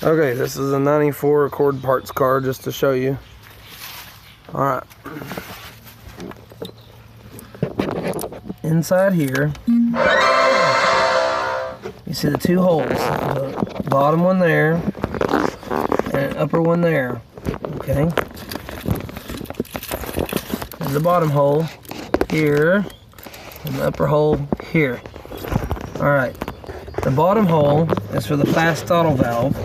Okay, this is a 94 Accord parts car just to show you. Alright. Inside here, you see the two holes. The bottom one there and an upper one there. Okay. There's the bottom hole here and the upper hole here. Alright. The bottom hole is for the fast auto valve.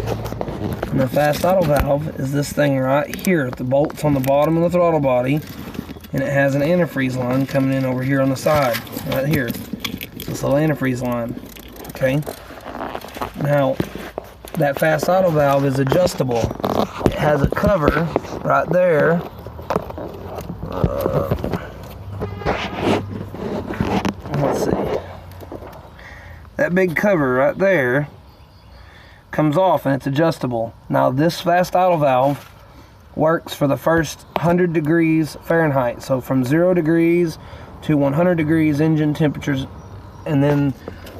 And the fast auto valve is this thing right here. The bolt's on the bottom of the throttle body, and it has an antifreeze line coming in over here on the side, right here. This little antifreeze line. Okay. Now, that fast auto valve is adjustable. It has a cover right there. Let's see. That big cover right there comes off and it's adjustable. Now this fast auto valve works for the first 100 degrees Fahrenheit. So from 0 degrees to 100 degrees engine temperatures, and then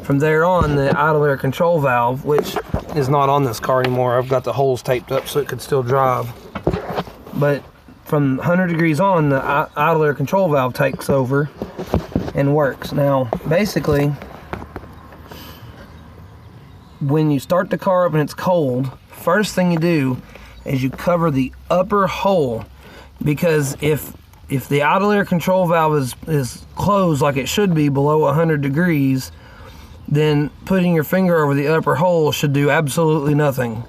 from there on the idle air control valve, which is not on this car anymore. I've got the holes taped up so it could still drive. But from 100 degrees on, the idle air control valve takes over and works. Now basically, when you start the car up and it's cold, first thing you do is you cover the upper hole, because if the idle air control valve is closed like it should be below 100 degrees, then putting your finger over the upper hole should do absolutely nothing.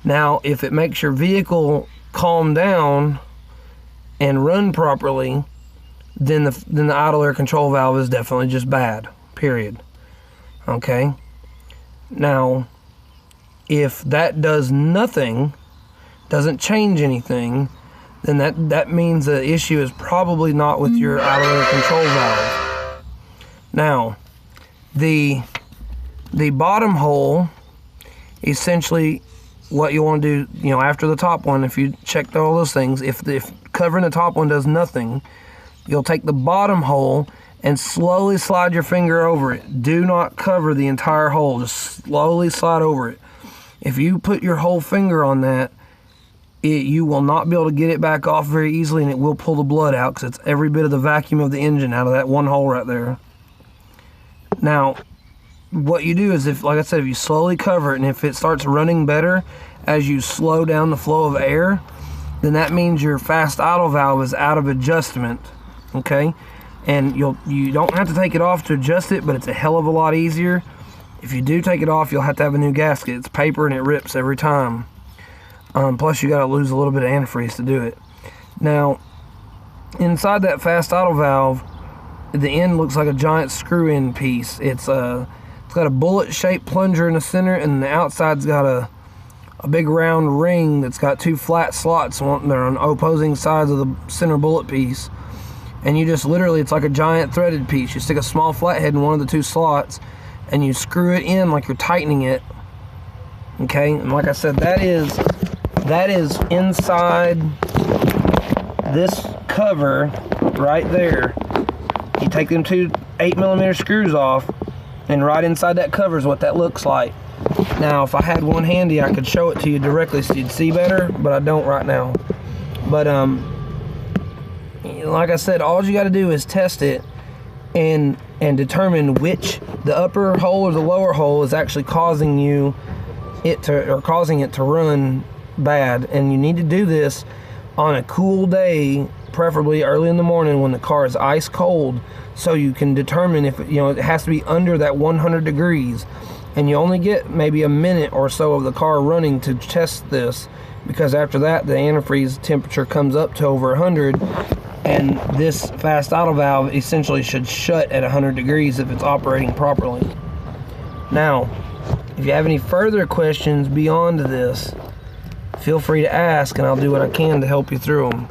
Now, if it makes your vehicle calm down and run properly, then the idle air control valve is definitely just bad, period. Okay? Now, if that does nothing, doesn't change anything, then that means the issue is probably not with your idle air control valve. Now, the bottom hole, essentially what you want to do, after the top one, if you checked all those things, if covering the top one does nothing, you'll take the bottom hole and slowly slide your finger over it. Do not cover the entire hole, just slowly slide over it. If you put your whole finger on that, you will not be able to get it back off very easily, and it will pull the blood out, because it's every bit of the vacuum of the engine out of that one hole right there. Now, what you do is, like I said, if you slowly cover it, and if it starts running better as you slow down the flow of air, then that means your fast idle valve is out of adjustment. Okay? And you don't have to take it off to adjust it, but it's a hell of a lot easier. If you do take it off, you'll have to have a new gasket. It's paper and it rips every time. Plus you got to lose a little bit of antifreeze to do it. Now, inside that fast auto valve, the end looks like a giant screw-in piece. It's got a bullet-shaped plunger in the center, and the outside's got a big round ring that's got two flat slots. They're on opposing sides of the center bullet piece. And you just literally, it's like a giant threaded piece. You stick a small flathead in one of the two slots and you screw it in like you're tightening it. Okay, and like I said, that is inside this cover right there. You take them two 8mm screws off, and right inside that cover is what that looks like. Now, if I had one handy, I could show it to you directly so you'd see better, but I don't right now. But like I said, all you got to do is test it and determine which the upper hole or the lower hole is actually causing it to run bad. And you need to do this on a cool day, preferably early in the morning when the car is ice cold, so you can determine if it has to be under that 100 degrees. And you only get maybe a minute or so of the car running to test this, because after that the antifreeze temperature comes up to over 100. And this fast auto valve essentially should shut at 100 degrees if it's operating properly. Now, if you have any further questions beyond this, feel free to ask, and I'll do what I can to help you through them.